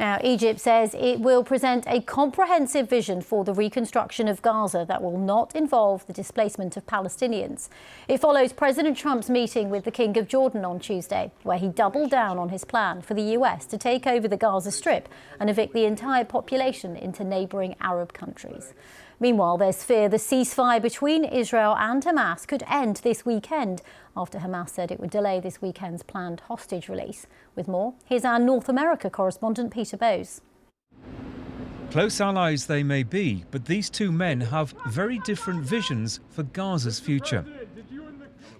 Now, Egypt says it will present a comprehensive vision for the reconstruction of Gaza that will not involve the displacement of Palestinians. It follows President Trump's meeting with the King of Jordan on Tuesday, where he doubled down on his plan for the US to take over the Gaza Strip and evict the entire population into neighbouring Arab countries. Meanwhile, there's fear the ceasefire between Israel and Hamas could end this weekend after Hamas said it would delay this weekend's planned hostage release. With more, here's our North America correspondent Peter Bowes. Close allies they may be, but these two men have very different visions for Gaza's future.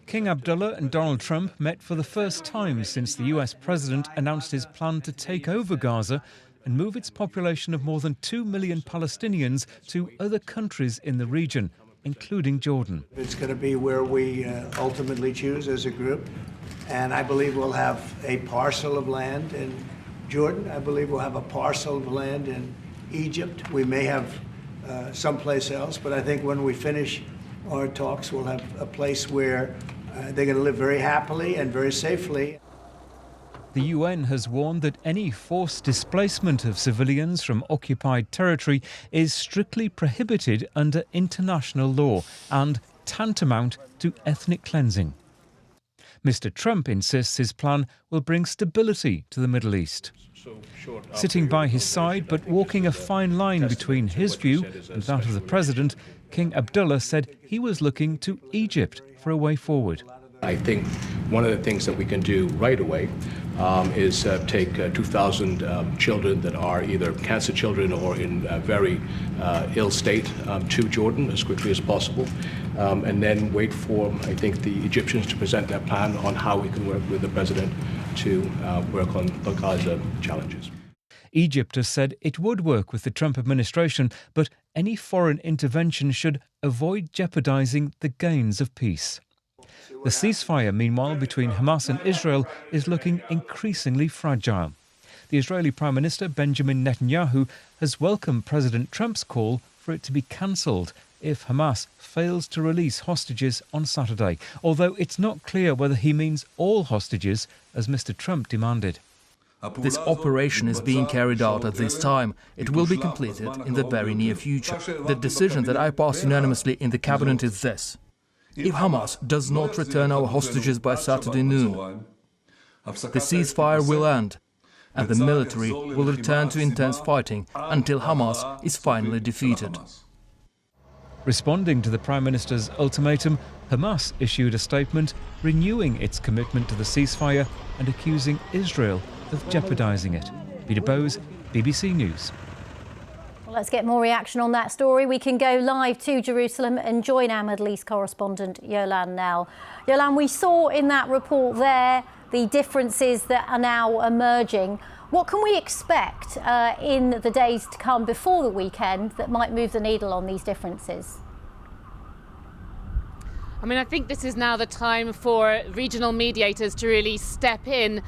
King Abdullah and Donald Trump met for the first time since the US president announced his plan to take over Gaza and move its population of more than 2 million Palestinians to other countries in the region, including Jordan. It's going to be where we ultimately choose as a group, and I believe we'll have a parcel of land in Jordan. I believe we'll have a parcel of land in Egypt. We may have someplace else, but I think when we finish our talks, we'll have a place where they're going to live very happily and very safely. The UN has warned that any forced displacement of civilians from occupied territory is strictly prohibited under international law and tantamount to ethnic cleansing. Mr. Trump insists his plan will bring stability to the Middle East. Sitting by his side but walking a fine line between his view and that of the president, King Abdullah said he was looking to Egypt for a way forward. I think one of the things that we can do right away is take 2,000 children that are either cancer children or in very ill state to Jordan as quickly as possible, and then wait for, I think, the Egyptians to present their plan on how we can work with the president to work on the Gaza challenges. Egypt has said it would work with the Trump administration, but any foreign intervention should avoid jeopardising the gains of peace. The ceasefire, meanwhile, between Hamas and Israel is looking increasingly fragile. The Israeli Prime Minister Benjamin Netanyahu has welcomed President Trump's call for it to be cancelled if Hamas fails to release hostages on Saturday, although it's not clear whether he means all hostages, as Mr. Trump demanded. This operation is being carried out at this time. It will be completed in the very near future. The decision that I passed unanimously in the cabinet is this. If Hamas does not return our hostages by Saturday noon, the ceasefire will end, and the military will return to intense fighting until Hamas is finally defeated. Responding to the Prime Minister's ultimatum, Hamas issued a statement renewing its commitment to the ceasefire and accusing Israel of jeopardising it. Peter Bowes, BBC News. Let's get more reaction on that story. We can go live to Jerusalem and join our Middle East correspondent, Yolan Nell. Yolan, we saw in that report there the differences that are now emerging. What can we expect in the days to come before the weekend that might move the needle on these differences? I mean, I think this is now the time for regional mediators to really step in,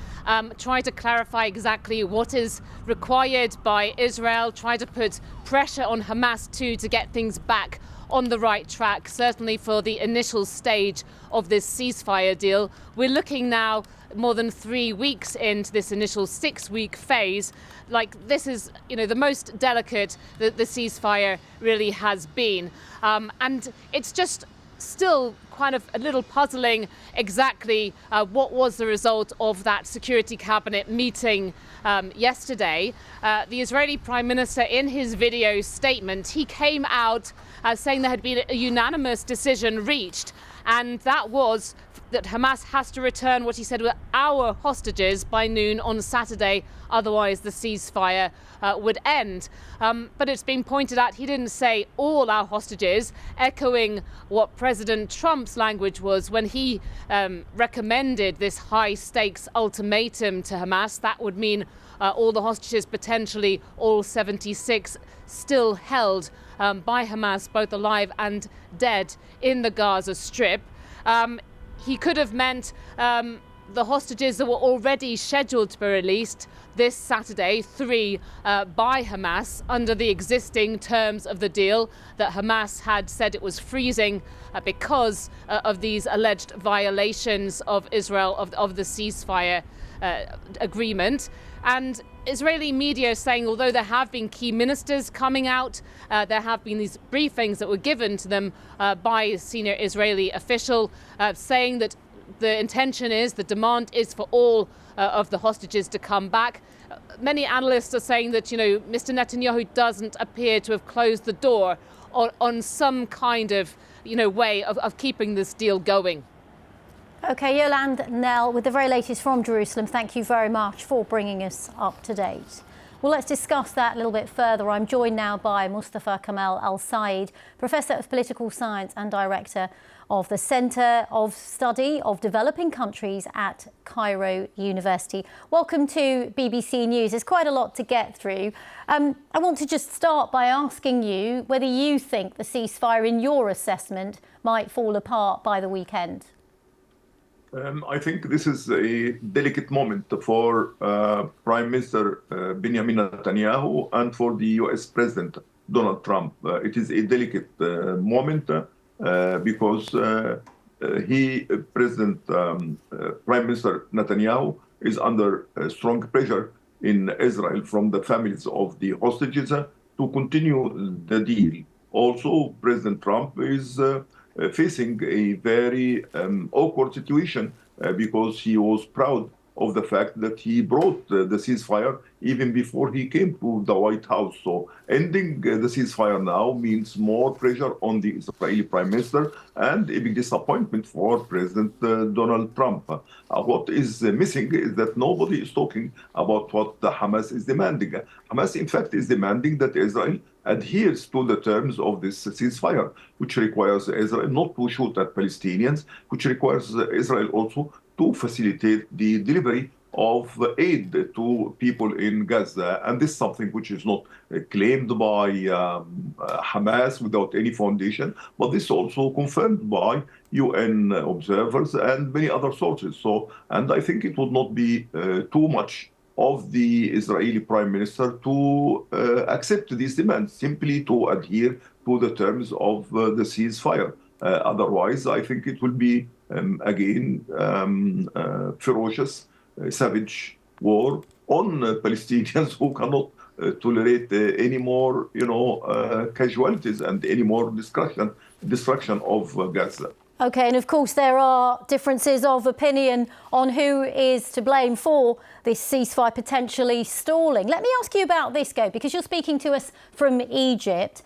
try to clarify exactly what is required by Israel, try to put pressure on Hamas too to get things back on the right track, certainly for the initial stage of this ceasefire deal. We're looking now more than 3 weeks into this initial 6-week phase. Like, this is, the most delicate that the ceasefire really has been. And it's just still kind of a little puzzling exactly what was the result of that Security Cabinet meeting yesterday. The Israeli Prime Minister, in his video statement, he came out saying there had been a unanimous decision reached, and that was that Hamas has to return what he said were our hostages by noon on Saturday, otherwise the ceasefire would end. But it's been pointed out he didn't say all our hostages, echoing what President Trump's language was when he recommended this high-stakes ultimatum to Hamas. That would mean all the hostages, potentially all 76, still held by Hamas, both alive and dead, in the Gaza Strip. He could have meant the hostages that were already scheduled to be released this Saturday, 3 by Hamas, under the existing terms of the deal that Hamas had said it was freezing because of these alleged violations of Israel of the ceasefire agreement. And Israeli media is saying, although there have been key ministers coming out, there have been these briefings that were given to them by a senior Israeli official saying that the intention is, the demand is for all of the hostages to come back. Many analysts are saying that, Mr. Netanyahu doesn't appear to have closed the door on some kind of, way of keeping this deal going. OK, Yolande Nell, with the very latest from Jerusalem, thank you very much for bringing us up to date. Well, let's discuss that a little bit further. I'm joined now by Mustafa Kamal Al-Said, Professor of Political Science and Director of the Centre of Study of Developing Countries at Cairo University. Welcome to BBC News. There's quite a lot to get through. I want to just start by asking you whether you think the ceasefire, in your assessment, might fall apart by the weekend. I think this is a delicate moment for Prime Minister Benjamin Netanyahu and for the US President Donald Trump. It is a delicate moment because President Prime Minister Netanyahu is under strong pressure in Israel from the families of the hostages to continue the deal. Also, President Trump is facing a very awkward situation because he was proud of the fact that he brought the ceasefire even before he came to the White House. So ending the ceasefire now means more pressure on the Israeli Prime Minister and a big disappointment for President Donald Trump. What is missing is that nobody is talking about what the Hamas is demanding. Hamas, in fact, is demanding that Israel adheres to the terms of this ceasefire, which requires Israel not to shoot at Palestinians, which requires Israel also to facilitate the delivery of aid to people in Gaza. And this is something which is not claimed by Hamas without any foundation, but this is also confirmed by UN observers and many other sources. And I think it would not be too much of the Israeli Prime Minister to accept these demands, simply to adhere to the terms of the ceasefire. Otherwise, I think it will be, again, ferocious, savage war on Palestinians who cannot tolerate any more, casualties and any more destruction of Gaza. OK, and of course there are differences of opinion on who is to blame for this ceasefire potentially stalling. Let me ask you about this, because you're speaking to us from Egypt.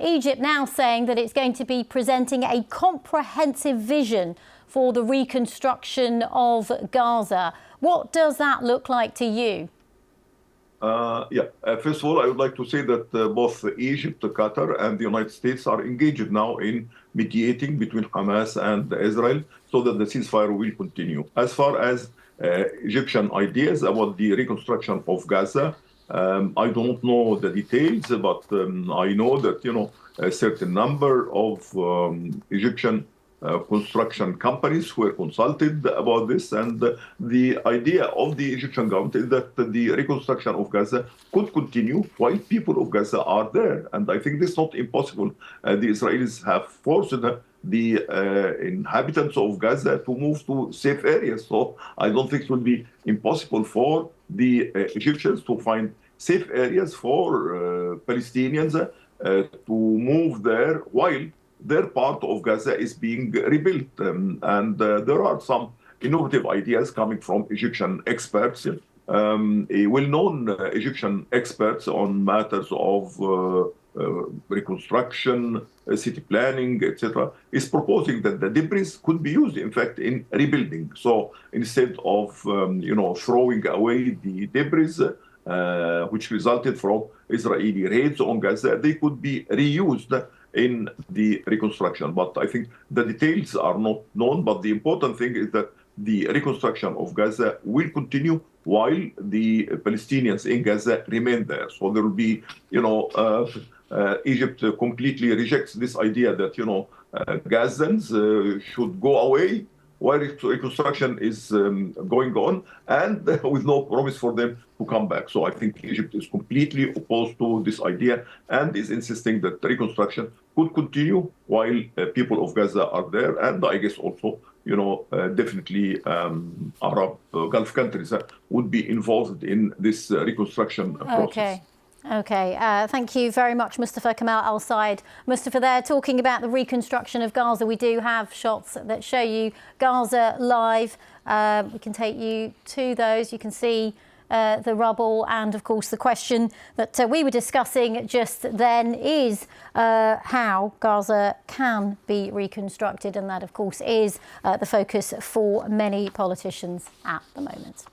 Egypt now saying that it's going to be presenting a comprehensive vision for the reconstruction of Gaza. What does that look like to you? First of all, I would like to say that both Egypt, Qatar, and the United States are engaged now in mediating between Hamas and Israel so that the ceasefire will continue. As far as Egyptian ideas about the reconstruction of Gaza, I don't know the details, but I know that, a certain number of Egyptian construction companies were consulted about this, and the idea of the Egyptian government is that the reconstruction of Gaza could continue while people of Gaza are there. And I think this is not impossible. The Israelis have forced the inhabitants of Gaza to move to safe areas. So I don't think it will be impossible for the Egyptians to find safe areas for Palestinians to move there while their part of Gaza is being rebuilt. And there are some innovative ideas coming from Egyptian experts, well-known Egyptian experts on matters of reconstruction, city planning, etc., is proposing that the debris could be used, in fact, in rebuilding. So instead of, throwing away the debris, which resulted from Israeli raids on Gaza, they could be reused in the reconstruction. But I think the details are not known. But the important thing is that the reconstruction of Gaza will continue while the Palestinians in Gaza remain there. So there will be, Egypt completely rejects this idea that, Gazans should go away while reconstruction is going on, and with no promise for them to come back. So I think Egypt is completely opposed to this idea and is insisting that reconstruction could continue while people of Gaza are there, and I guess also definitely Arab Gulf countries would be involved in this reconstruction process. Okay, thank you very much, Mustafa Kamal Al-Said. Mustafa there talking about the reconstruction of Gaza. We do have shots that show you Gaza live. We can take you to those. You can see the rubble, and of course the question that we were discussing just then is how Gaza can be reconstructed, and that of course is the focus for many politicians at the moment.